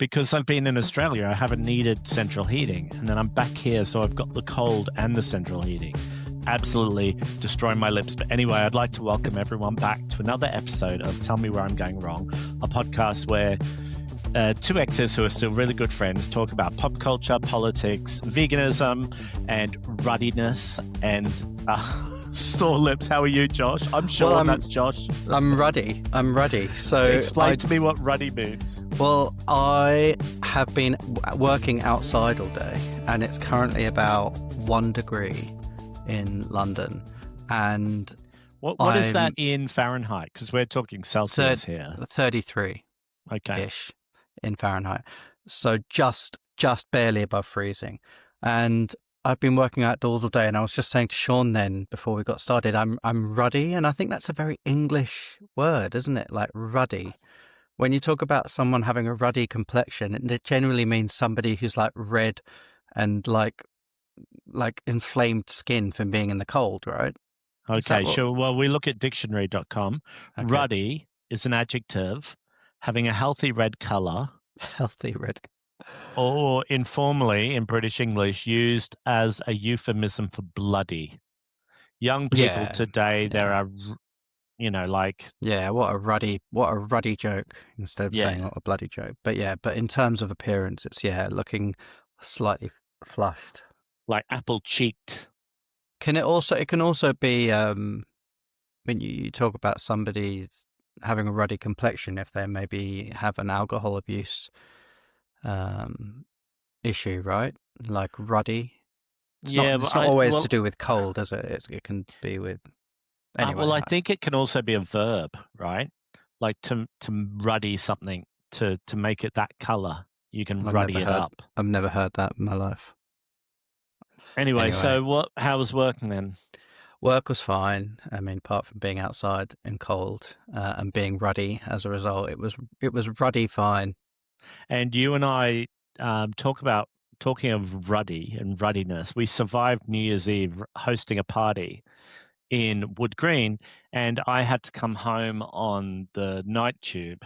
because I've been in Australia, I haven't needed central heating. And then I'm back here, so I've got the cold and the central heating. Absolutely destroying my lips. But anyway, I'd like to welcome everyone back to another episode of Tell Me Where I'm Going Wrong, a podcast where two exes who are still really good friends talk about pop culture, politics, veganism, and ruddiness and sore lips. How are you, Josh? I'm sure that's Josh. I'm Ruddy. So explain to me what ruddy means. Well, I have been working outside all day, and it's currently about 1 degree in London. And what is that in Fahrenheit? Because we're talking Celsius here. 33. Okay. Ish in Fahrenheit. So just barely above freezing. And I've been working outdoors all day, and I was just saying to Sean then before we got started, I'm ruddy, and I think that's a very English word, isn't it? Like ruddy. When you talk about someone having a ruddy complexion, it generally means somebody who's like red and like inflamed skin from being in the cold, right? Okay, sure. Well, we look at dictionary.com. Okay. Ruddy is an adjective having a healthy red color. Healthy red. Or informally in British English used as a euphemism for bloody. Young people today, there are, what a ruddy joke instead of saying what a bloody joke. But in terms of appearance, it's looking slightly flushed, like apple cheeked. It can also be when you talk about somebody having a ruddy complexion, if they maybe have an alcohol abuse issue, right? Like ruddy. It's not always to do with cold, is it? It can be with. Anyway, I think it can also be a verb, right? Like to ruddy something, to make it that color. You can ruddy it up. I've never heard that in my life. Anyway, so how was working then? Work was fine. I mean, apart from being outside and cold and being ruddy as a result, it was ruddy fine. And you and I talking of ruddy and ruddiness. We survived New Year's Eve hosting a party in Wood Green, and I had to come home on the night tube,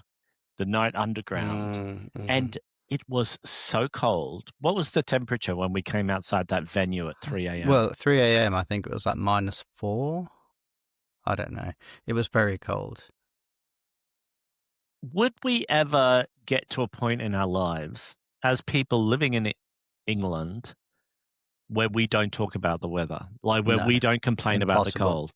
the night underground, and it was so cold. What was the temperature when we came outside that venue at 3 a.m.? Well, at 3 a.m. I think it was like -4. I don't know. It was very cold. Would we ever get to a point in our lives as people living in England where we don't talk about the weather, like where we don't complain about the cold?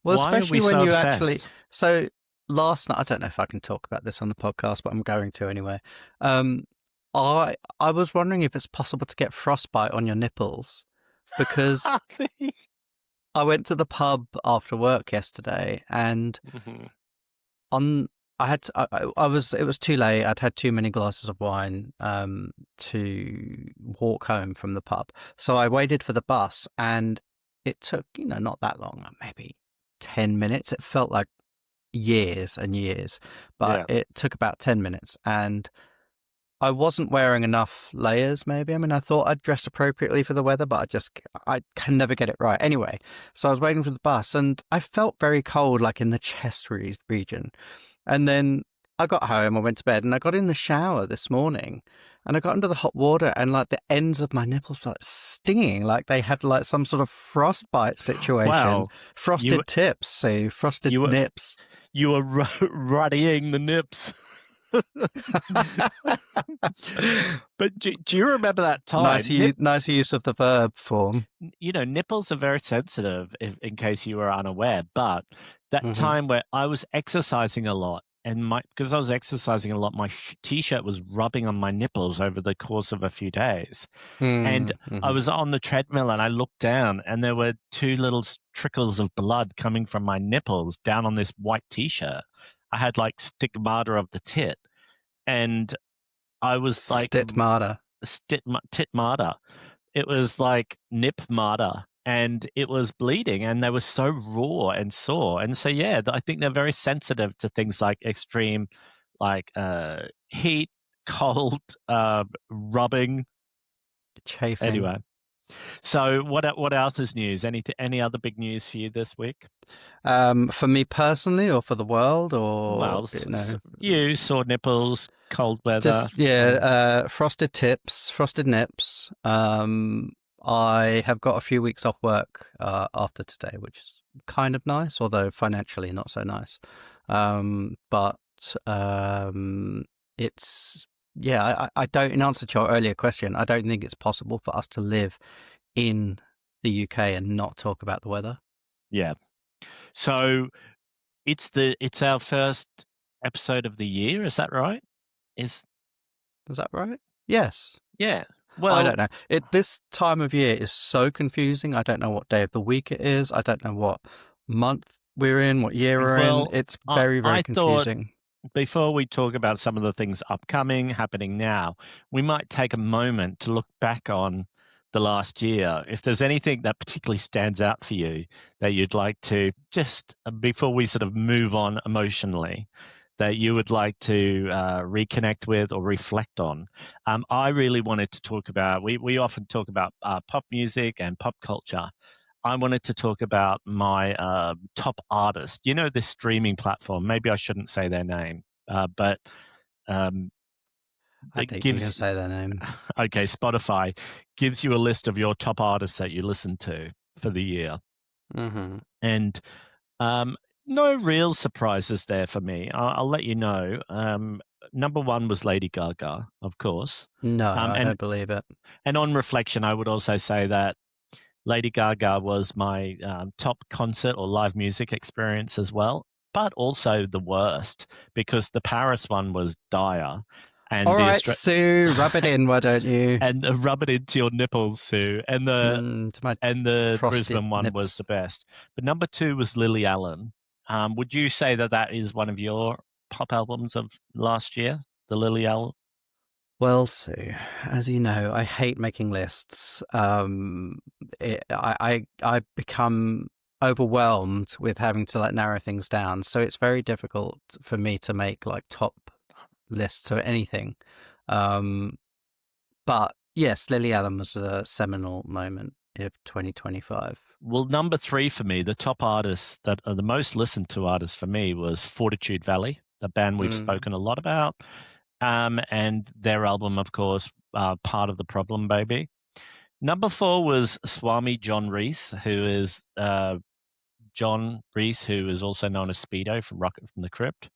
Well, why especially are we when so you obsessed? actually. So last night, I don't know if I can talk about this on the podcast, but I'm going to anyway. I was wondering if it's possible to get frostbite on your nipples, because I went to the pub after work yesterday, and it was too late. I'd had too many glasses of wine to walk home from the pub. So I waited for the bus, and it took, not that long, maybe 10 minutes. It felt like years and years, but it took about 10 minutes. And I wasn't wearing enough layers, maybe. I mean, I thought I'd dress appropriately for the weather, but I can never get it right. Anyway, so I was waiting for the bus, and I felt very cold, like in the chest region. And then I got home, I went to bed, and I got in the shower this morning, and I got into the hot water, and like the ends of my nipples were like stinging, like they had like some sort of frostbite situation. Wow. Frosted tips, so frosted nips. You were ruddying the nips. But do you remember that time? Nice use of the verb form. Nipples are very sensitive, in case you were unaware. But that time where I was exercising a lot, and because I was exercising a lot, my t-shirt was rubbing on my nipples over the course of a few days. And I was on the treadmill, and I looked down, and there were 2 little trickles of blood coming from my nipples down on this white t-shirt. I had like stigmata of the tit, and I was like titmata. It was like nipmata, and it was bleeding, and they were so raw and sore. And so, I think they're very sensitive to things like extreme, like heat, cold, rubbing, chafing. Anyway, So what else is news? Any other big news for you this week? For me personally, or for the world, or Well, you sore nipples, cold weather. just frosted tips, frosted nips. I have got a few weeks off work after today, which is kind of nice, although financially not so nice. But it's I don't. In answer to your earlier question, I don't think it's possible for us to live in the UK and not talk about the weather. Yeah. So it's our first episode of the year. Is that right? Is that right? Yes. Yeah. I Well, don't know. This time of year is so confusing. I don't know what day of the week it is. I don't know what month we're in, what year we're in. well, It's very, very I thought confusing. before we talk about some of the things upcoming, happening now, we might take a moment to look back on the last year. If there's anything that particularly stands out for you that you'd like to just before we sort of move on emotionally, that you would like to reconnect with or reflect on. I really wanted to talk about, we often talk about pop music and pop culture. I wanted to talk about my top artist. You know, this streaming platform. Maybe I shouldn't say their name, but um, I it think you can gives. say their name. Okay, Spotify gives you a list of your top artists that you listen to for the year, Mm-hmm. and no real surprises there for me. I'll let you know. Number one was Lady Gaga, of course, No, um, I and don't believe it. and on reflection, I would also say that Lady Gaga was my top concert or live music experience as well, but also the worst because the Paris one was dire, and All right, Sue, rub it in, why don't you? and rub it into your nipples, Sue, To my and the frosted Brisbane one was nips. the best. But number two was Lily Allen. Would you say that that is one of your pop albums of last year, the Lily Allen? Well, Sue, as you know, I hate making lists. I become overwhelmed with having to like narrow things down, so it's very difficult for me to make like top lists or anything. But yes, Lily Allen was a seminal moment of 2025. Well, number three for me, the top artists that are the most listened to artists for me was Fortitude Valley, a band we've spoken a lot about, and their album, of course, Part of the Problem, Baby. Number four was Swami John Reese, who is John Reese, who is also known as Speedo from Rocket from the Crypt.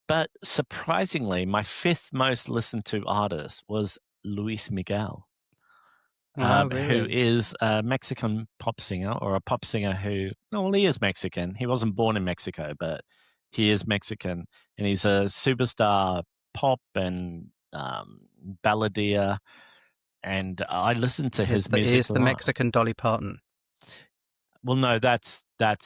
But surprisingly, my fifth most listened to artist was Luis Miguel. Oh, Who really? is a Mexican pop singer or a pop singer who, no, well, he is Mexican. He wasn't born in Mexico, but he is Mexican. And he's a superstar pop and balladeer. And I listened to his music He's a the lot. Mexican Dolly Parton. Well, no, that's Juan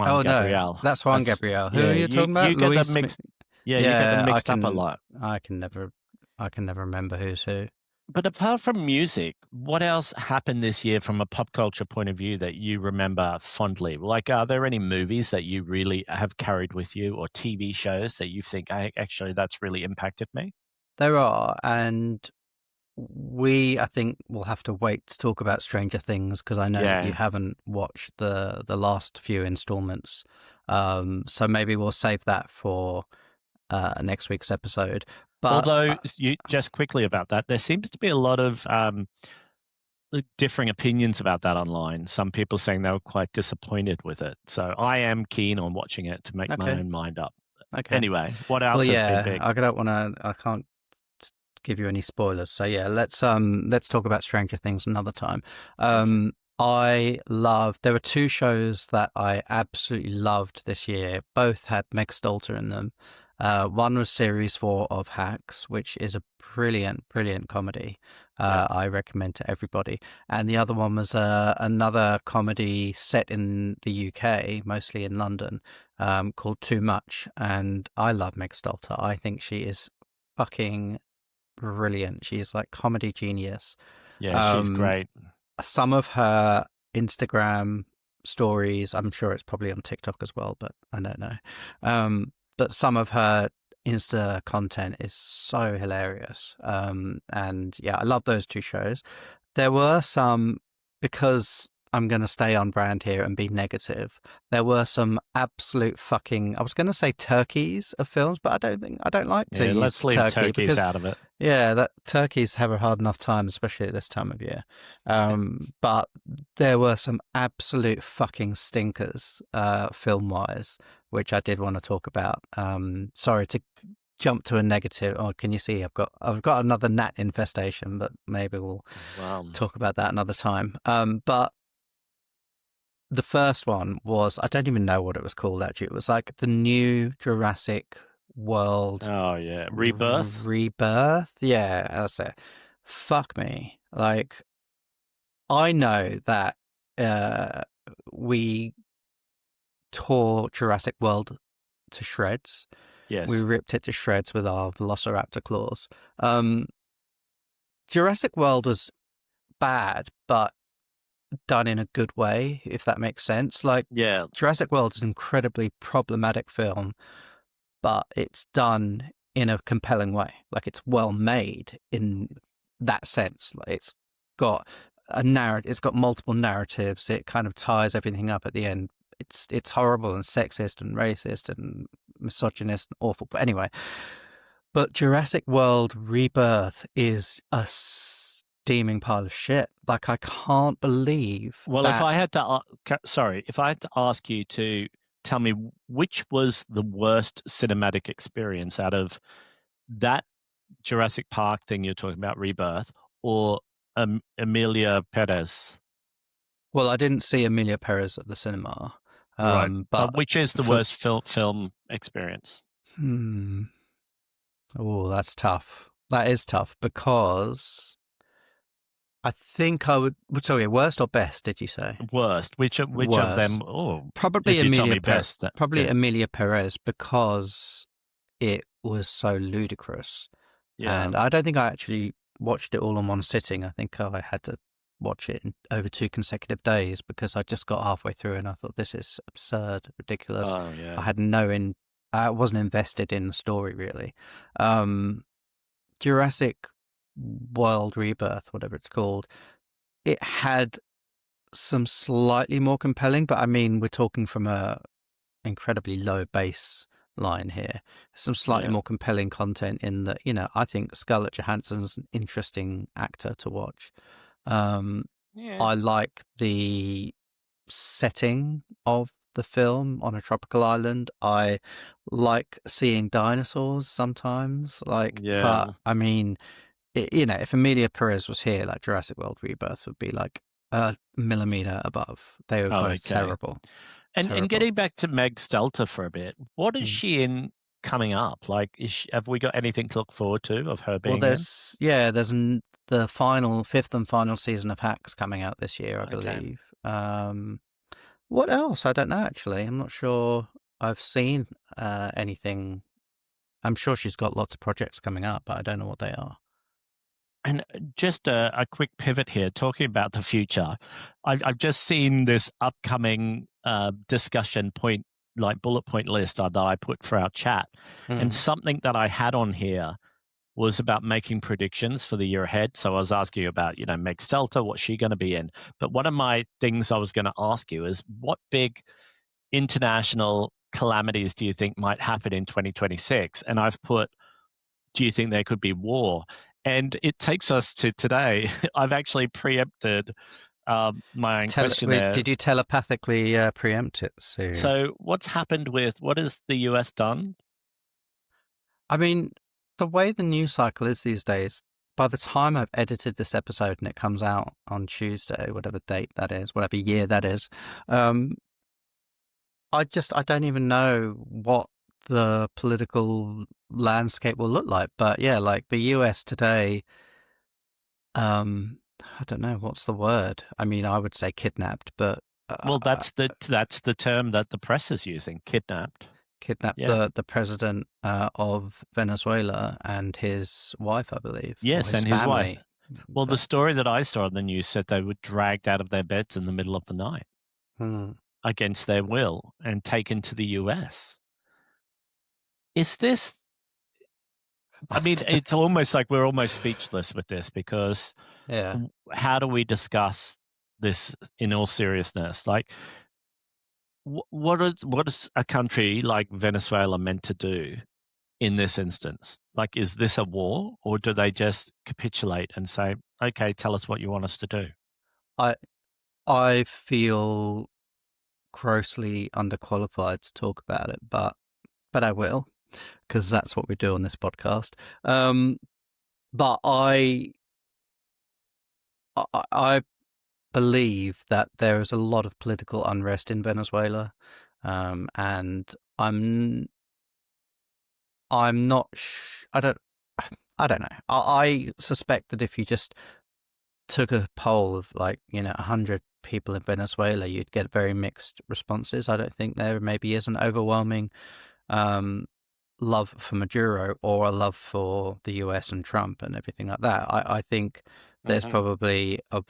Oh no, Gabriel. that's Juan Gabriel. Who are Yeah, you talking about? you get them Luis? mixed. Yeah, you get them Yeah, mixed up a lot. I can never remember who's who. But apart from music, what else happened this year from a pop culture point of view that you remember fondly? Like, are there any movies that you really have carried with you or TV shows that you think, actually, that's really impacted me? There are, and I think, will have to wait to talk about Stranger Things because I know that you Yeah. haven't watched the last few installments. So maybe we'll save that for next week's episode. But Although, just quickly about that, there seems to be a lot of differing opinions about that online. Some people saying they were quite disappointed with it. So I am keen on watching it to make my okay, own mind up. okay. Anyway, what Well, else has been yeah, big? I don't want to. I can't give you any spoilers. So yeah, let's talk about Stranger Things another time. Okay. There were two shows that I absolutely loved this year. Both had Meg Stalter in them. One was series 4 of Hacks, which is a brilliant, brilliant comedy. Yeah. I recommend to everybody. And the other one was another comedy set in the UK, mostly in London, called Too Much. And I love Meg Stalter. I think she is fucking brilliant. She's like comedy genius. Yeah, she's great. Some of her Instagram stories, I'm sure it's probably on TikTok as well, but I don't know. But some of her Insta content is so hilarious. And yeah, I love those two shows. There were some because I'm going to stay on brand here and be negative, there were some absolute fucking, I was going to say turkeys of films, but I don't like to Yeah, use let's leave turkey turkeys because, out of it. yeah, that turkeys have a hard enough time, especially at this time of year. But there were some absolute fucking stinkers, film wise, which I did want to talk about. Sorry to jump to a negative. Oh, can you see I've got another gnat infestation, but maybe we'll Wow. talk about that another time. But the first one was, I don't even know what it was called actually. It was like the new Jurassic World Oh yeah, Rebirth. Rebirth. Yeah, that's it. Fuck me. Like, I know that uh, we tore Jurassic World to shreds. We Yes. ripped it to shreds with our Velociraptor claws. Jurassic World was bad, but done in a good way, if that makes sense. Like, Yeah. Jurassic World is an incredibly problematic film, but it's done in a compelling way. Like, it's well made in that sense. Like, it's got a narrative, it's got multiple narratives. It kind of ties everything up at the end. It's horrible and sexist and racist and misogynist and awful. But anyway, but Jurassic World Rebirth is a steaming pile of shit. Like, I can't believe Well, that. if I had to ask you to tell me which was the worst cinematic experience out of that Jurassic Park thing you're talking about, Rebirth, or Emilia Perez. Well, I didn't see Emilia Perez at the cinema, Right. but Which is the for worst film experience? oh, that's tough. That is tough because I think I would. Sorry, worst or best? Did you say Worst. Which of them? worst? Oh, Probably if you tell me best, Probably yeah, Emilia Perez because it was so ludicrous. yeah. And I don't think I actually watched it all in one sitting. I think I had to watch it in over 2 consecutive days because I just got halfway through and I thought, this is absurd, ridiculous. Oh, yeah. I had I wasn't invested in the story really. Jurassic World Rebirth, whatever it's called, it had some slightly more compelling, but I mean, we're talking from a incredibly low base line here. Some slightly Yeah. more compelling content in that, I think Scarlett Johansson's an interesting actor to watch. Yeah. I like the setting of the film on a tropical island. I like seeing dinosaurs sometimes, but Yeah. I mean, if Emilia Perez was here, like Jurassic World Rebirth would be like a millimeter above. They were Oh, both okay. terrible. And Terrible. getting back to Meg Stelter for a bit, what is Mm. she in coming up? Like, have we got anything to look forward to of her Well, being in? there's the fifth and final season of Hacks coming out this year, I Okay. believe. What else? I don't know, actually. I'm not sure I've seen anything. I'm sure she's got lots of projects coming up, but I don't know what they are. And just a quick pivot here, talking about the future. I've just seen this upcoming discussion point, like bullet point list that I put for our chat. And something that I had on here was about making predictions for the year ahead. So I was asking you about, Meg Stelter, what's she going to be in? But one of my things I was going to ask you is what big international calamities do you think might happen in 2026? And I've put, do you think there could be war? And it takes us to today. I've actually preempted my own question Wait, there. did you telepathically preempt it, Sue? So what's happened what has the US done? I mean, the way the news cycle is these days, by the time I've edited this episode and it comes out on Tuesday, whatever date that is, whatever year that is, I don't even know what the political landscape will look like. But yeah, like the US today, I don't know what's the word. I mean, I would say kidnapped, but Well, that's the term that the press is using, kidnapped. kidnapped Yeah. the president of Venezuela and his wife, I believe, or Yes, his and his wife. family. Well, the story that I saw on the news said they were dragged out of their beds in the middle of the night against their will and taken to the US. Is this, I mean, it's almost like we're almost speechless with this because Yeah. how do we discuss this in all seriousness. Like, what is a country like Venezuela meant to do in this instance? Like, is this a war, or do they just capitulate and say, "Okay, tell us what you want us to do"? I I feel grossly underqualified to talk about it, but I will, because that's what we do on this podcast. But I believe that there is a lot of political unrest in Venezuela, and I'm not. I don't know. I suspect that if you just took a poll of 100 people in Venezuela, you'd get very mixed responses. I don't think there maybe is an overwhelming love for Maduro or a love for the US and Trump and everything like that. I think there's probably a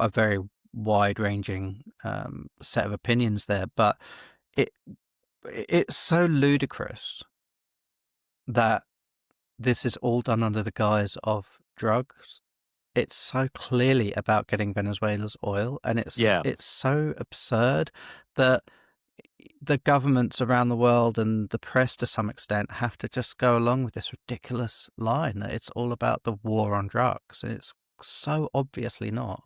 very wide-ranging set of opinions there, but it's so ludicrous that this is all done under the guise of drugs. It's so clearly about getting Venezuela's oil, and it's so absurd that the governments around the world and the press to some extent have to just go along with this ridiculous line that it's all about the war on drugs. It's so obviously not.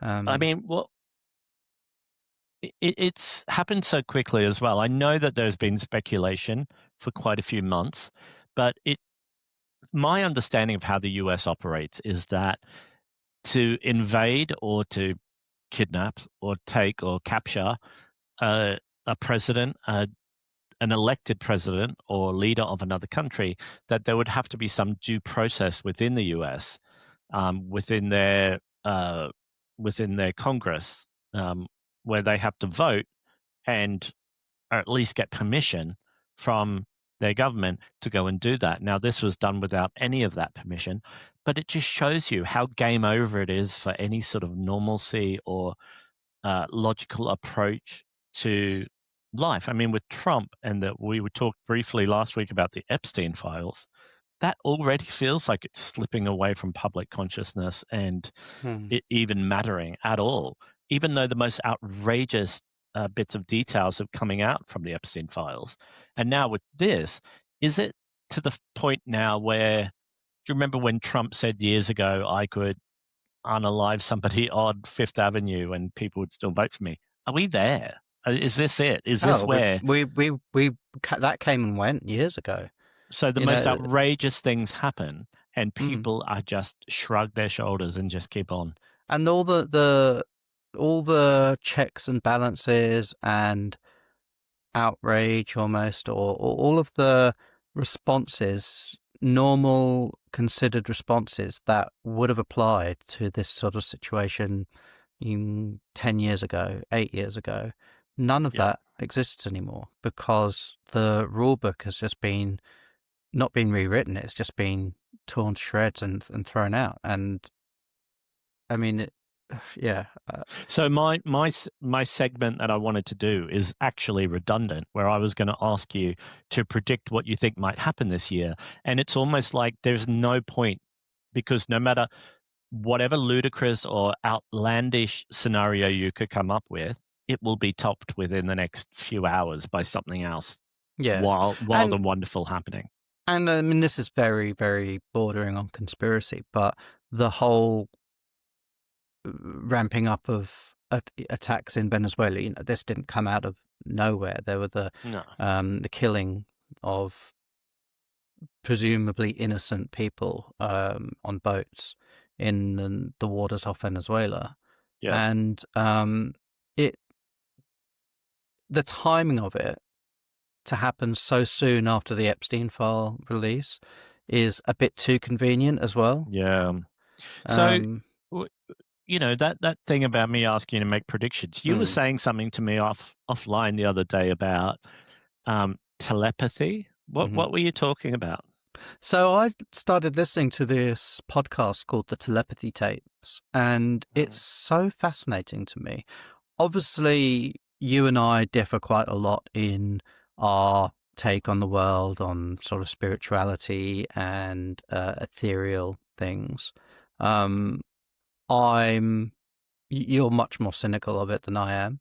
I mean, it's happened so quickly as well. I know that there's been speculation for quite a few months, but my understanding of how the US operates is that to invade or to kidnap or take or capture a president, an elected president or leader of another country, that there would have to be some due process within the US, within their Congress, where they have to vote and or at least get permission from their government to go and do that. Now, this was done without any of that permission, but it just shows you how game over it is for any sort of normalcy or logical approach to life. I mean, with Trump, and that we would talk briefly last week about the Epstein files, that already feels like it's slipping away from public consciousness and it even mattering at all, even though the most outrageous bits of details are coming out from the Epstein files. And now with this, is it to the point now where, do you remember when Trump said years ago, I could unalive somebody on Fifth Avenue and people would still vote for me? Are we there? Is this it? Is this where? We that came and went years ago. So the most outrageous things happen and people are just shrug their shoulders and just keep on. And all the checks and balances and outrage almost, or all of the responses, normal considered responses that would have applied to this sort of situation 10 years ago, 8 years ago, none of that exists anymore because the rule book has just not been rewritten. It's just been torn to shreds and thrown out. And I mean, So my segment that I wanted to do is actually redundant, where I was going to ask you to predict what you think might happen this year, and it's almost like there's no point, because no matter whatever ludicrous or outlandish scenario you could come up with, it will be topped within the next few hours by something else. Wild and wonderful happening. And I mean, this is very, very bordering on conspiracy, but the whole ramping up of attacks in Venezuela, this didn't come out of nowhere. There were the killing of presumably innocent people on boats in the waters off Venezuela. And the timing of it to happen so soon after the Epstein file release is a bit too convenient as well. So that thing about me asking you to make predictions, you were saying something to me offline the other day about telepathy. What were you talking about? So I started listening to this podcast called the Telepathy Tapes, and it's so fascinating to me. Obviously, you and I differ quite a lot in our take on the world, on sort of spirituality and ethereal things. I'm you're much more cynical of it than I am.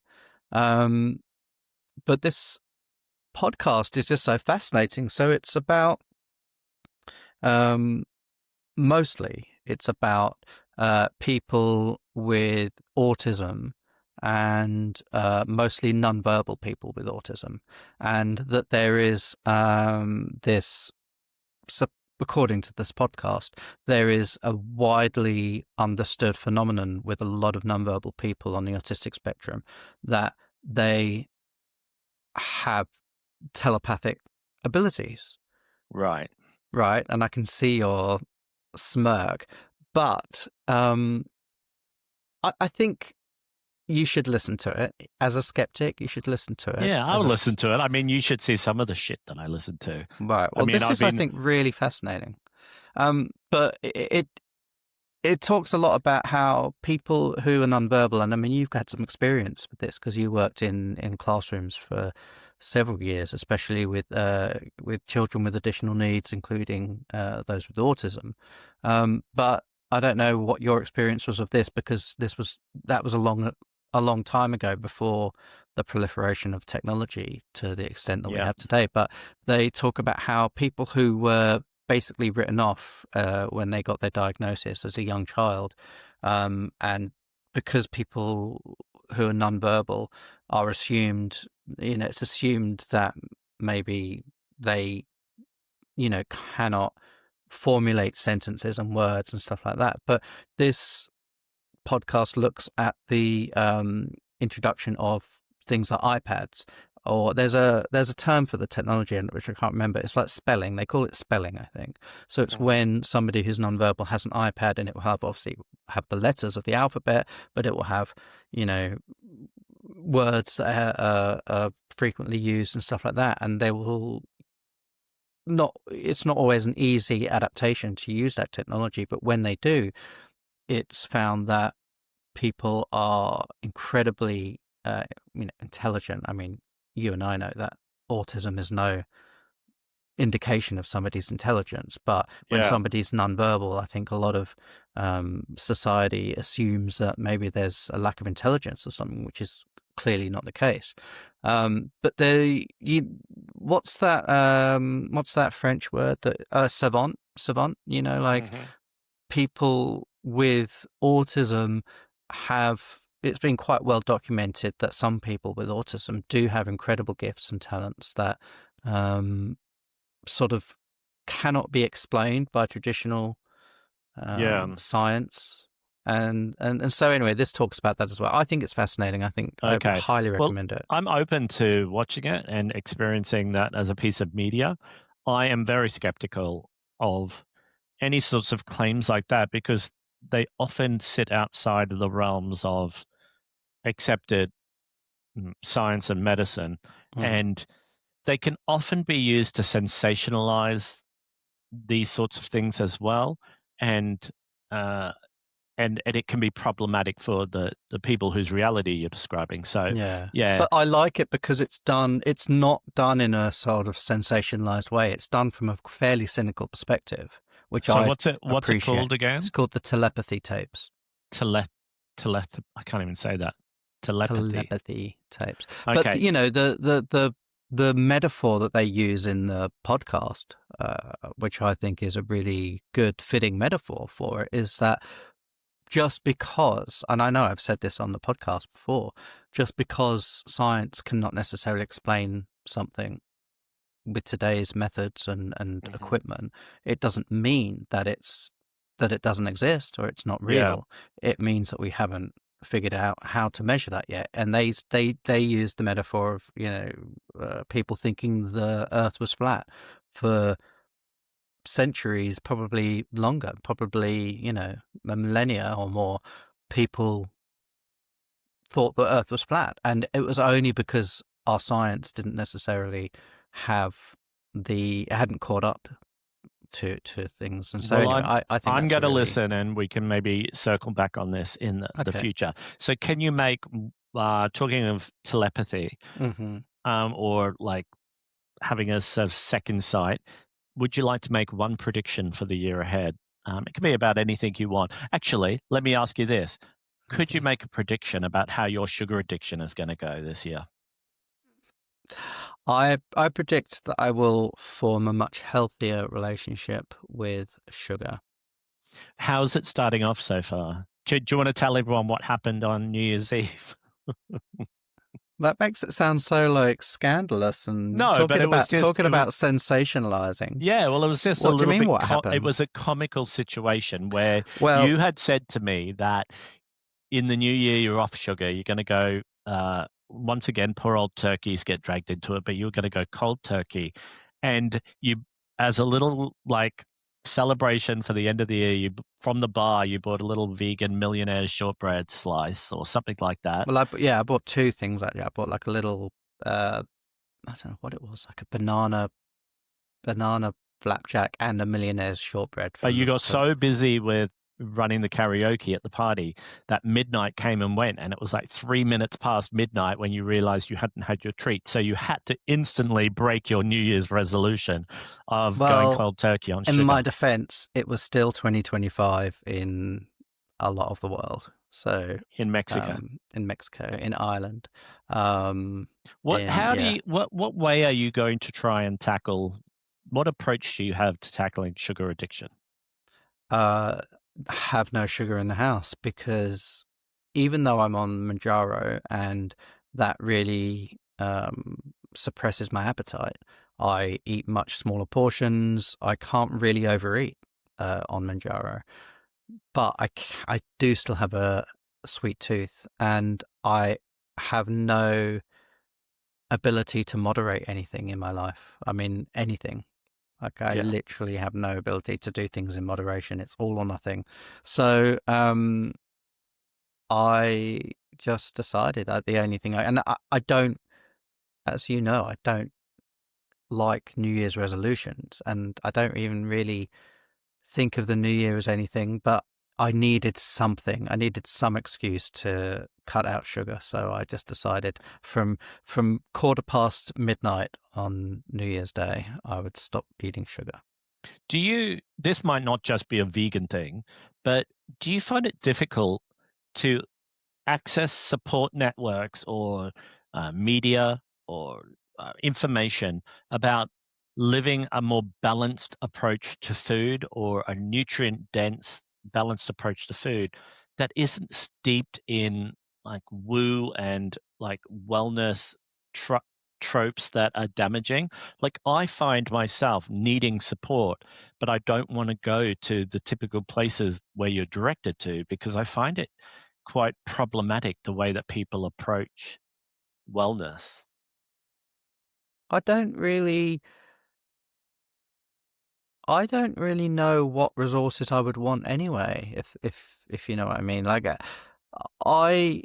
But this podcast is just so fascinating. So it's about, mostly it's about people with autism, and mostly nonverbal people with autism, and that there is this, according to this podcast, there is a widely understood phenomenon with a lot of nonverbal people on the autistic spectrum, that they have telepathic abilities. Right. Right. And I can see your smirk. But I think you should listen to it. As a skeptic, you should listen to it. Yeah, I'll listen to it. I mean, you should see some of the shit that I listen to. Right. Well, this is, I think, really fascinating. But it talks a lot about how people who are nonverbal, and I mean, you've had some experience with this because you worked in classrooms for several years, especially with children with additional needs, including those with autism. But I don't know what your experience was of this, because that was a long time ago, before the proliferation of technology to the extent that we have today. But they talk about how people who were basically written off when they got their diagnosis as a young child, and because people who are nonverbal are assumed, it's assumed that maybe they, cannot formulate sentences and words and stuff like that. But this podcast looks at the introduction of things like iPads, or there's a term for the technology, which I can't remember. It's like spelling. They call it spelling, I think. So it's when somebody who's nonverbal has an iPad, and it will obviously have the letters of the alphabet, but it will have, words that are frequently used and stuff like that, and they will it's not always an easy adaptation to use that technology, but when they do, it's found that people are incredibly intelligent. I mean, you and I know that autism is no indication of somebody's intelligence, but when somebody's nonverbal, I think a lot of society assumes that maybe there's a lack of intelligence or something, which is clearly not the case. But what's that French word, that savant, people with autism it's been quite well documented that some people with autism do have incredible gifts and talents that sort of cannot be explained by traditional science. And so anyway, this talks about that as well. I think it's fascinating. I think I would highly recommend it. I'm open to watching it and experiencing that as a piece of media. I am very skeptical of any sorts of claims like that, because they often sit outside of the realms of accepted science and medicine, and they can often be used to sensationalize these sorts of things as well, and it can be problematic for the people whose reality you're describing. So yeah. But I like it because it's not done in a sort of sensationalized way. It's done from a fairly cynical perspective, which what's it called again? It's called the Telepathy tapes. I can't even say that. Telepathy tapes. Okay. But the metaphor that they use in the podcast, which I think is a really good fitting metaphor for it, is that just because, and I know I've said this on the podcast before, just because science cannot necessarily explain something with today's methods and equipment, it doesn't mean that it doesn't exist or it's not real. It means that we haven't figured out how to measure that yet. And they use the metaphor of people thinking the Earth was flat for centuries, probably longer, probably a millennia or more. People thought the Earth was flat, and it was only because our science didn't necessarily hadn't caught up to things. And so anyway, I think I'm going to listen, and we can maybe circle back on this in the future. So can you make, talking of telepathy, or like having a sort of second sight, would you like to make one prediction for the year ahead? It can be about anything you want. Actually, let me ask you this. could you make a prediction about how your sugar addiction is going to go this year? I predict that I will form a much healthier relationship with sugar. How's it starting off so far? Do you want to tell everyone what happened on New Year's Eve? That makes it sound so like scandalous and No, but it was just, talking it was, about sensationalizing. yeah, well, it was just a What do you little mean? bit, What it happened? was a comical situation where Well, you had said to me that in the new year, you're off sugar. You're going to go, once again, poor old turkeys get dragged into it, but you're going to go cold turkey. And you, as a little like celebration for the end of the year, from the bar, you bought a little vegan millionaire shortbread slice or something like that. well, I bought two things actually. I bought like a little, I don't know what it was, like a banana flapjack and a millionaire's shortbread But you got for so busy with running the karaoke at the party that midnight came and went, and it was like 3 minutes past midnight when you realized you hadn't had your treat. So you had to instantly break your New Year's resolution of going Well, cold turkey on in sugar my defense, it was still 2025 in a lot of the world. So, in Mexico. in Mexico, in Ireland, um, yeah, What way are you going to try and tackle, what approach do you have to tackling sugar addiction? uh, have no sugar in the house because even though I'm on Manjaro and that really suppresses my appetite, I eat much smaller portions. I can't really overeat on Manjaro, but I do still have a sweet tooth, and I have no ability to moderate anything in my life. I mean, anything. Like I Yeah. literally have no ability to do things in moderation. It's all or nothing. So I just decided that the only thing I don't, as you know, I don't like New Year's resolutions, and I don't even really think of the New Year as anything, but I needed something. I needed some excuse to cut out sugar. So I just decided from quarter past midnight on New Year's Day, I would stop eating sugar. This might not just be a vegan thing, but do you find it difficult to access support networks or media or information about living a more balanced approach to food or a nutrient dense balanced approach to food that isn't steeped in like woo and like wellness tro- tropes that are damaging? Like I find myself needing support, but I don't want to go to the typical places where you're directed to because I find it quite problematic the way that people approach wellness. I don't really I don't really know what resources I would want anyway, if you know what I mean. Like I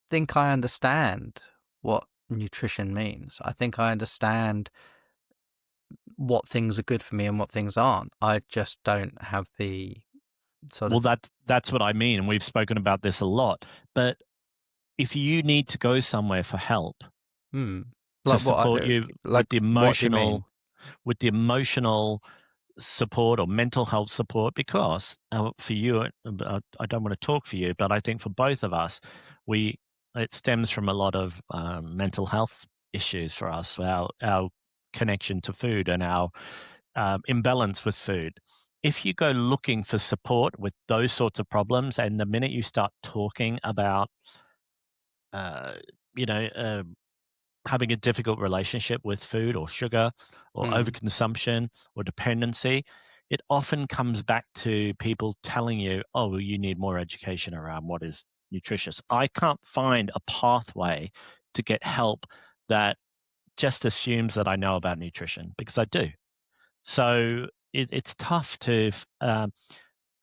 think I understand what nutrition means. I think I understand what things are good for me and what things aren't. I just don't have the sort Well, of that's what I mean, and we've spoken about this a lot. But if you need to go somewhere for help hmm. to Like support you like what do you mean? with the emotional support or mental health support, because for you, I don't want to talk for you, but I think for both of us, we it stems from a lot of mental health issues for us, our connection to food and our imbalance with food. If you go looking for support with those sorts of problems, and the minute you start talking about, uh, you know, having a difficult relationship with food or sugar or Hmm. overconsumption or dependency, it often comes back to people telling you, oh, well, you need more education around what is nutritious. I can't find a pathway to get help that just assumes that I know about nutrition because I do. So it's tough to,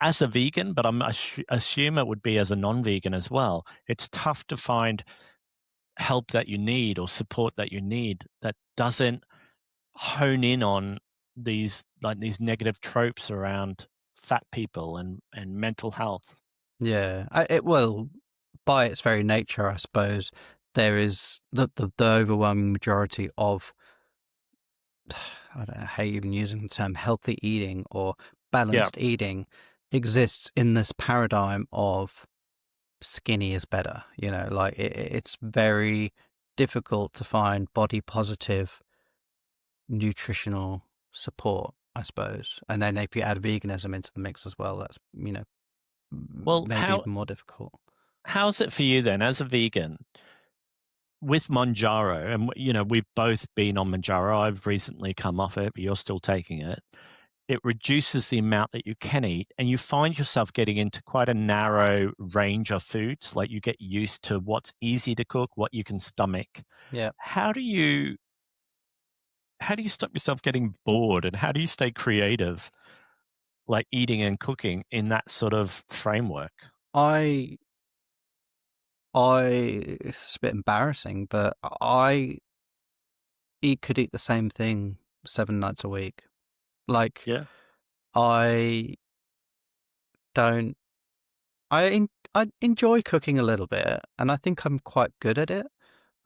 as a vegan, but assume it would be as a non vegan as well. It's tough to find help that you need or support that you need that doesn't hone in on these negative tropes around fat people and mental health. Yeah, it will by its very nature, I suppose. There is the overwhelming majority of I don't know how you even using the term healthy eating or Yeah. balanced eating exists in this paradigm of skinny is better. Like it's very difficult to find body positive nutritional support, I suppose. And then if you add veganism into the mix as well, that's Well, maybe even more difficult. how's it for you then as a vegan with Manjaro? And we've both been on Manjaro. I've recently come off it, but you're still taking it. It reduces the amount that you can eat, and you find yourself getting into quite a narrow range of foods. Like you get used to what's easy to cook, what you can stomach. Yeah. How do you stop yourself getting bored, and how do you stay creative, like eating and cooking in that sort of framework? I it's a bit embarrassing, but I could eat the same thing 7 nights a week. Like Yeah. I don't. I enjoy cooking a little bit, and I think I'm quite good at it.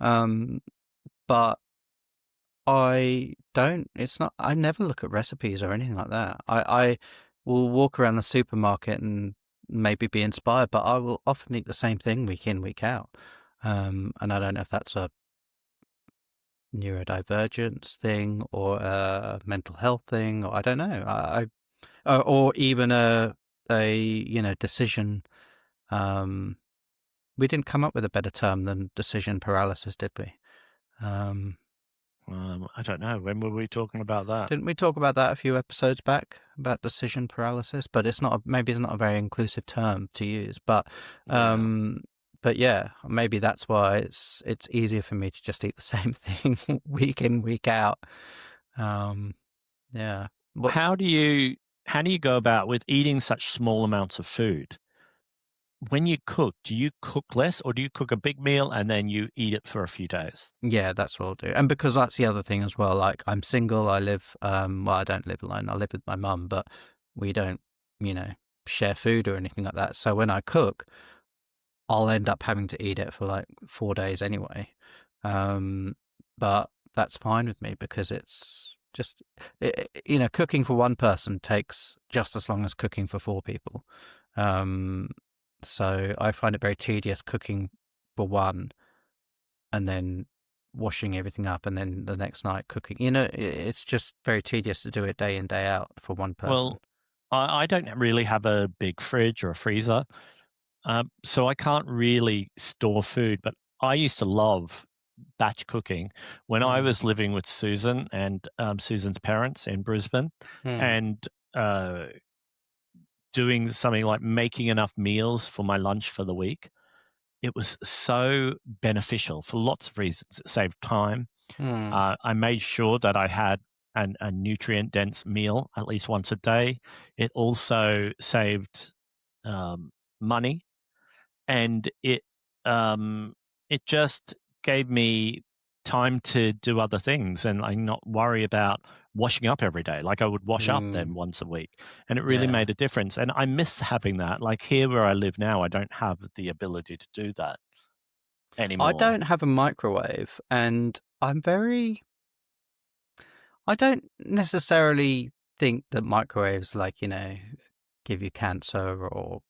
But I don't. It's not. I never look at recipes or anything like that. I will walk around the supermarket and maybe be inspired, but I will often eat the same thing week in, week out. And I don't know if that's a neurodivergence thing or a mental health thing, or I don't know. Or even a decision. We didn't come up with a better term than decision paralysis, did we? I don't know. When were we talking about that? Didn't we talk about that a few episodes back about decision paralysis? But maybe it's not a very inclusive term to use. But yeah, maybe that's why it's easier for me to just eat the same thing week in, week out. Yeah. How do you go about with eating such small amounts of food? When you cook, do you cook less, or do you cook a big meal and then you eat it for a few days? Yeah, that's what I'll do. And because that's the other thing as well, like I'm single, I live, well, I don't live alone, I live with my mum, but we don't, share food or anything like that. So when I cook, I'll end up having to eat it for like 4 days anyway. But that's fine with me because it's just, cooking for one person takes just as long as cooking for 4 people. So I find it very tedious cooking for one and then washing everything up and then the next night cooking. It's just very tedious to do it day in, day out for one person. Well, I don't really have a big fridge or a freezer, so I can't really store food, but I used to love batch cooking when I was living with Susan and Susan's parents in Brisbane, and doing something like making enough meals for my lunch for the week. It was so beneficial for lots of reasons. It saved time. I made sure that I had a nutrient-dense meal at least once a day. It also saved money, and it just gave me time to do other things and like not worry about washing up every day. Like I would wash up then once a week, and it really made a difference. And I miss having that. Like here where I live now, I don't have the ability to do that anymore. I don't have a microwave, and I don't necessarily think that microwaves give you cancer or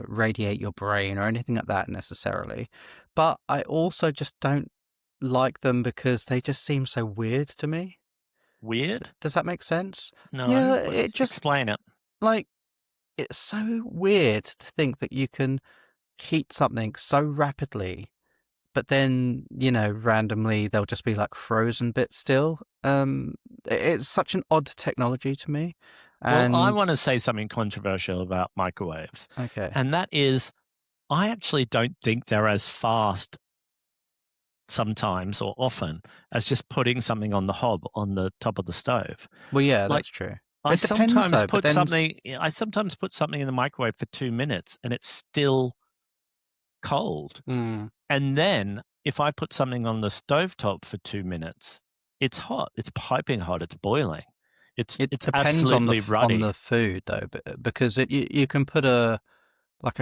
radiate your brain or anything like that necessarily. But I also just don't like them because they just seem so weird to me. Weird? Does that make sense? No. Yeah, it just explain it. like it's so weird to think that you can heat something so rapidly, but then randomly they'll just be like frozen bits still. It's such an odd technology to me. Well, I want to say something controversial about microwaves. Okay. And that is, I actually don't think they're as fast sometimes or often as just putting something on the hob on the top of the stove. Well, yeah, Like, that's true. I It depends, sometimes though, put something. I sometimes put something in the microwave for 2 minutes, and it's still cold. And then if I put something on the stovetop for 2 minutes, it's hot. It's piping hot. It's boiling. It depends absolutely on the food though, because you can put a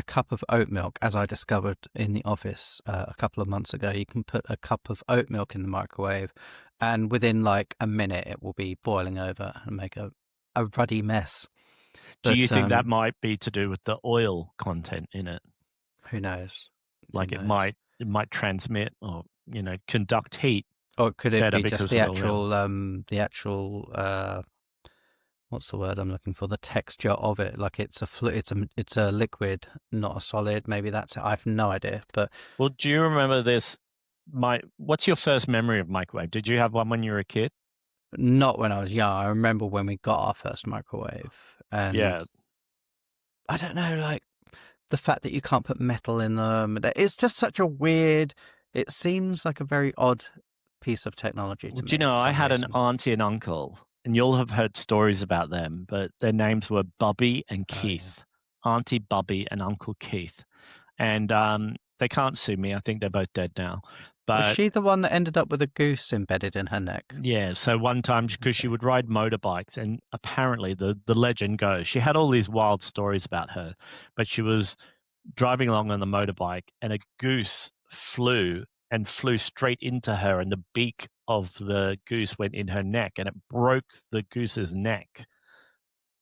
cup of oat milk, as I discovered in the office a couple of months ago. You can put a cup of oat milk in the microwave, and within like a minute, it will be boiling over and make a ruddy mess. Do you But think that might be to do with the oil content in it? who knows? Like Who it knows? might transmit or conduct heat Or could it better be just because of the oil. the actual what's the word I'm looking for? The texture of it, like it's it's a liquid, not a solid. Maybe that's it. I have no idea. But Well, do you remember this? What's your first memory of microwave? Did you have one when you were a kid? not when I was young. I remember when we got our first microwave, and Yeah. I don't know, like the fact that you can't put metal in them. It's just such a weird. It seems like a very odd piece of technology Well, to do you me know, for I some had an reason. auntie and uncle, and you'll have heard stories about them, but their names were Bubby and Oh yeah. Keith. Auntie Bubby and Uncle Keith. And they can't sue me. I think they're both dead now. Was But she the one that ended up with a goose embedded in her neck? yeah, so one time, because she Okay. would ride motorbikes, and apparently the legend goes, she had all these wild stories about her, but she was driving along on the motorbike, and a goose flew straight into her, and the beak of the goose went in her neck, and it broke the goose's neck.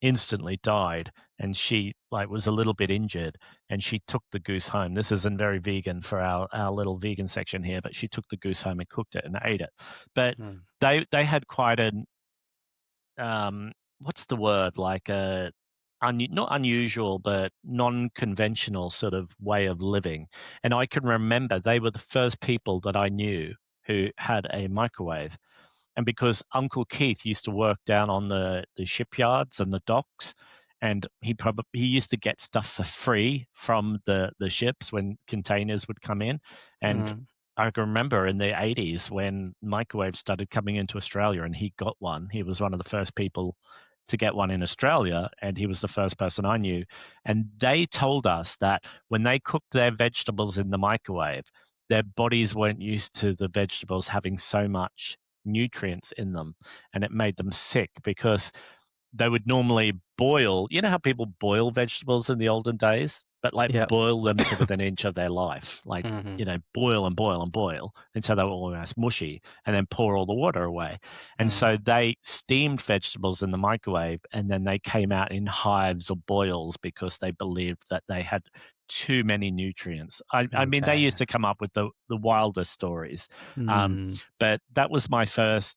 Instantly died, and she was a little bit injured, and she took the goose home. This isn't very vegan for our little vegan section here, but she took the goose home and cooked it and ate it. But Hmm. they had quite an what's the word, like a not unusual but non-conventional sort of way of living. And I can remember they were the first people that I knew who had a microwave. And because Uncle Keith used to work down on the shipyards and the docks, and he used to get stuff for free from the ships when containers would come in. And Mm. I can remember in the 80s when microwaves started coming into Australia, and he got one. He was one of the first people to get one in Australia, and he was the first person I knew. And they told us that when they cooked their vegetables in the microwave, their bodies weren't used to the vegetables having so much nutrients in them, and it made them sick because they would normally boil. You know how people boil vegetables in the olden days, but Yep. boil them to within an inch of their life, Hmm. boil and boil and boil until they were almost mushy, and then pour all the water away. And Mm. so they steamed vegetables in the microwave, and then they came out in hives or boils because they believed that they had too many nutrients. I mean, they Okay. used to come up with the wildest stories. Mm. But that was my first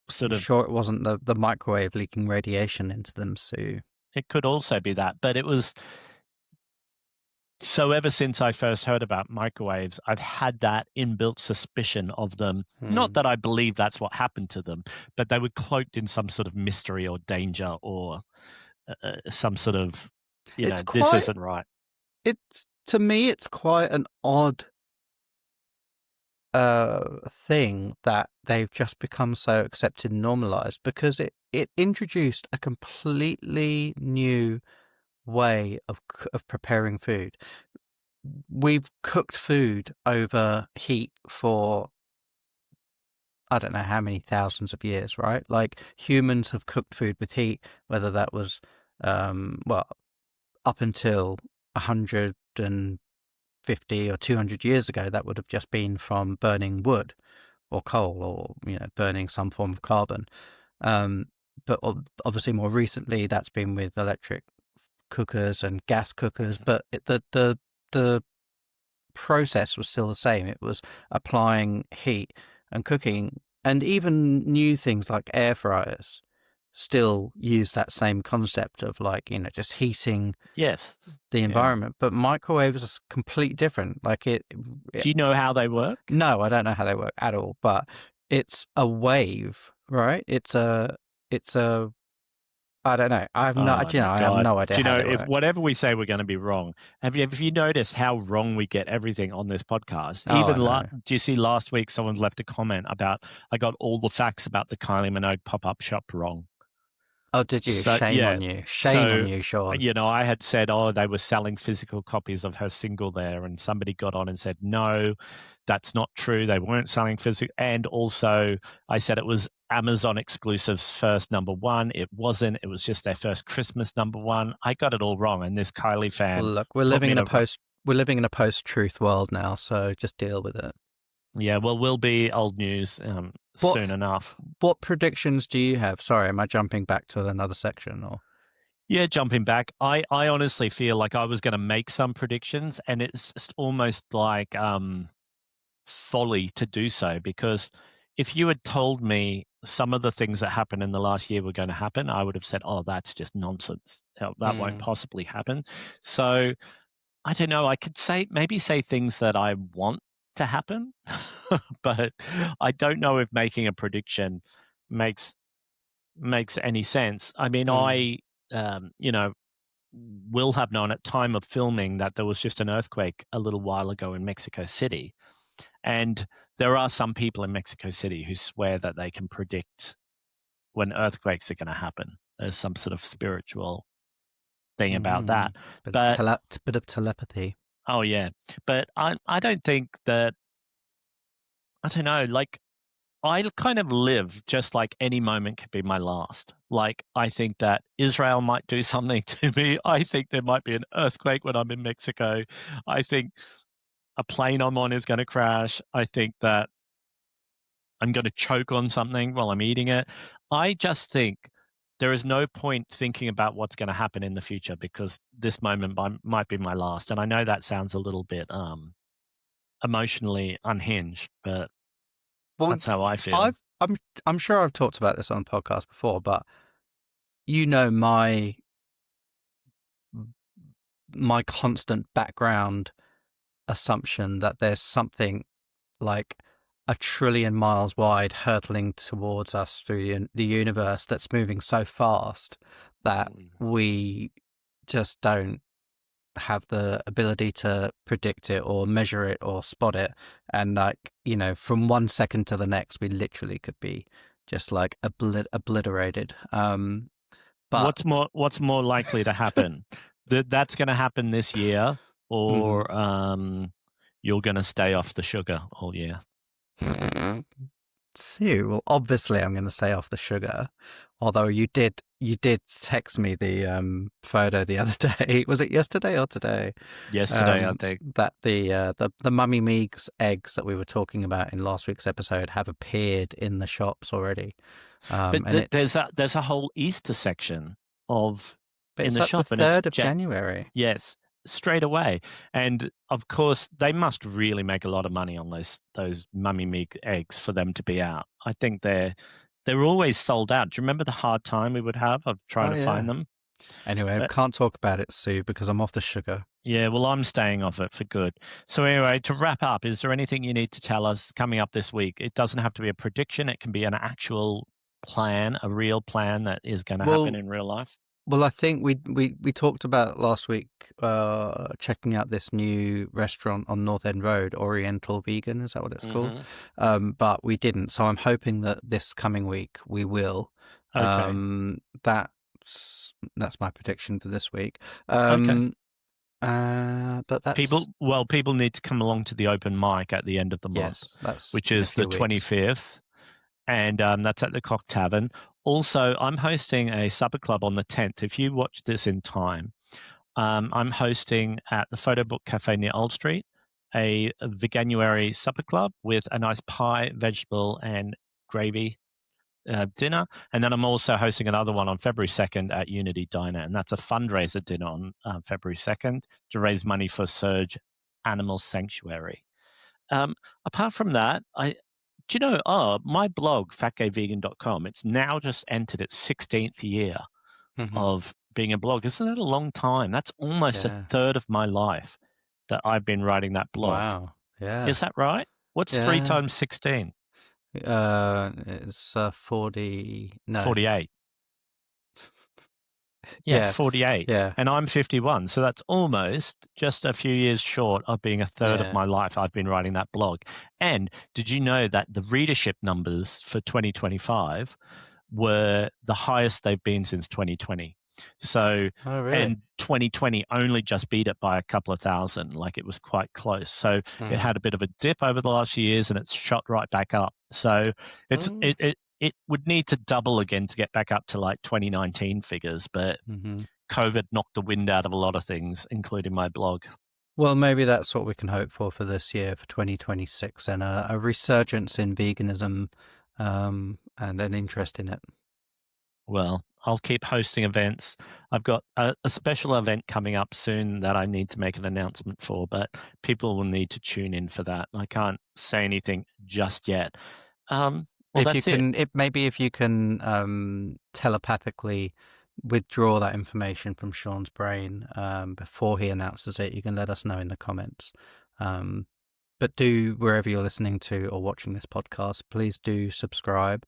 sort You of. sure it wasn't the microwave leaking radiation into them, Sue? It could also be that, but it was. So ever since I first heard about microwaves, I've had that inbuilt suspicion of them. Not Mm. that I believe that's what happened to them, but they were cloaked in some sort of mystery or danger or some sort of, It's this quite. isn't right. It's to me, it's quite an odd thing that they've just become so accepted and normalized because it introduced a completely new way of preparing food. We've cooked food over heat for I don't know how many thousands of years, right? Like humans have cooked food with heat, whether that was well up until 150 or 200 years ago, that would have just been from burning wood or coal or burning some form of carbon. Um, but obviously more recently that's been with electric cookers and gas cookers. But the process was still the same. It was applying heat and cooking, and even new things like air fryers still use that same concept of just heating Yes. the Yeah. environment. But microwaves is completely different. Do you know how they work? No, I don't know how they work at all, but it's a wave, right? It's a I don't know. I have no, Oh my I have God. no idea Do you how know, they if work. whatever we say, we're going to be wrong. Have you noticed how wrong we get everything on this podcast? Oh, I Even know. do you see last week someone's left a comment about I got all the facts about the Kylie Minogue pop-up shop wrong. Oh, did you? So Shame yeah, on you. Shame on so you, Sean. I had said, oh, they were selling physical copies of her single there, and somebody got on and said, no, that's not true. They weren't selling physical. And also, I said it was Amazon exclusives first number one. It wasn't. It was just their first Christmas number one. I got it all wrong, and this Kylie Well, fan look, put me in a. we're living in a post-truth world now, so just deal with it. Yeah, well, we'll be old news What soon enough. what predictions do you have? Sorry, am I jumping back to another section or? Yeah, jumping back, I honestly feel like I was going to make some predictions, and it's just almost like folly to do so, because if you had told me some of the things that happened in the last year were going to happen, I would have said, "Oh, that's just nonsense. That won't Mm, possibly happen." So I don't know. I could maybe say things that I want to happen, but I don't know if making a prediction makes any sense. I mean, mm, you know, will have known at time of filming that there was just an earthquake a little while ago in Mexico City, and there are some people in Mexico City who swear that they can predict when earthquakes are going to happen. There's some sort of spiritual thing about mm. that. But Bit of telepathy. oh yeah, but I don't think that, I don't know, like I kind of live just like any moment could be my last. Like, I think that Israel might do something to me. I think there might be an earthquake when I'm in Mexico. I think a plane I'm on is going to crash. I think that I'm going to choke on something while I'm eating it. I just think there is no point thinking about what's going to happen in the future, because this moment might be my last. And I know that sounds a little bit emotionally unhinged, but Well, that's how I feel. I've I'm sure I've talked about this on the podcast before, but you know my constant background assumption that there's something like a trillion miles wide hurtling towards us through the universe that's moving so fast that Mm. we just don't have the ability to predict it or measure it or spot it. And like, you know, from 1 second to the next, we literally could be just like obliterated. But What's more likely to happen? That's going to happen this year, mhm. or you're going to stay off the sugar all year? Sue, well, obviously, I'm going to stay off the sugar. Although you did text me the photo the other day. Was it yesterday or today? Yesterday, I think. That the Mummy Meeks eggs that we were talking about in last week's episode have appeared in the shops already. But And it's there's a whole Easter section of but in it's the like the shop, and it's 3rd of January. yes, straight away. And of course, they must really make a lot of money on those mummy meat eggs for them to be out. I think they're always sold out. Do you remember the hard time we would have of trying Oh to find yeah. them? Anyway, I But can't talk about it, Sue, because I'm off the sugar. yeah, well, I'm staying off it for good. So anyway, to wrap up, is there anything you need to tell us coming up this week? It doesn't have to be a prediction. It can be an actual plan, a real plan that is going to happen Well, in real life. Well, I think we talked about last week checking out this new restaurant on North End Road, Oriental Vegan, is that what it's called? Hmm. But we didn't, so I'm hoping that this coming week we will. Okay. That's my prediction for this week. Okay. But that's People need to come along to the open mic at the end of the month, yes, that's which in a is the few weeks. 25th, and that's at the Cock Tavern. Also, I'm hosting a supper club on the 10th. If you watch this in time, I'm hosting at the Photo Book Cafe near Old Street a veganuary supper club with a nice pie, vegetable, and gravy dinner. And then I'm also hosting another one on February 2nd at Unity Diner. And that's a fundraiser dinner on February 2nd to raise money for Surge Animal Sanctuary. Apart from that, do you know, my blog, fatgayvegan.com, it's now just entered its 16th year Hmm. of being a blog. Isn't that a long time? That's almost a Yeah. third of my life that I've been writing that blog. Wow. Yeah. Is that right? What's 3 Yeah. times 16? It's 40. No. 48. Yeah, Yeah. 48. Yeah. And I'm 51. So that's almost just a few years short of being a third of Yeah. my life I've been writing that blog. And did you know that the readership numbers for 2025 were the highest they've been since 2020? So, Oh, really? and 2020 only just beat it by a couple of thousand. Like, it was quite close. So it Mm. had a bit of a dip over the last few years, and it's shot right back up. So Mm. it would need to double again to get back up to like 2019 figures, but Hmm. COVID knocked the wind out of a lot of things, including my blog. Well, maybe that's what we can hope for this year, for 2026, and a resurgence in veganism, and an interest in it. Well, I'll keep hosting events. I've got a special event coming up soon that I need to make an announcement for, but people will need to tune in for that. I can't say anything just yet. Well, if that's you can, maybe if you can telepathically withdraw that information from Sean's brain before he announces it, you can let us know in the comments. But do, wherever you're listening to or watching this podcast, please do subscribe.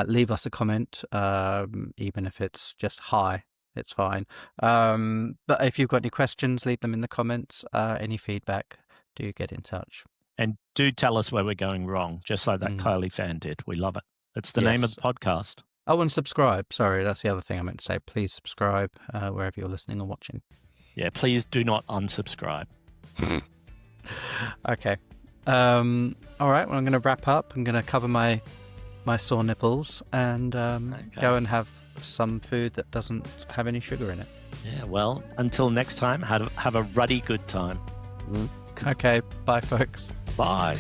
Leave us a comment, even if it's just hi, it's fine. But if you've got any questions, leave them in the comments. Any feedback, do get in touch. And do tell us where we're going wrong, just like that Kylie fan did. We love it. It's the name of the podcast. Oh, and subscribe. Sorry, that's the other thing I meant to say. Please subscribe wherever you're listening or watching. Yeah, please do not unsubscribe. Okay. All right, well, I'm going to wrap up. I'm going to cover my sore nipples and go and have some food that doesn't have any sugar in it. Yeah, well, until next time, have a ruddy good time. Okay, bye, folks. Bye.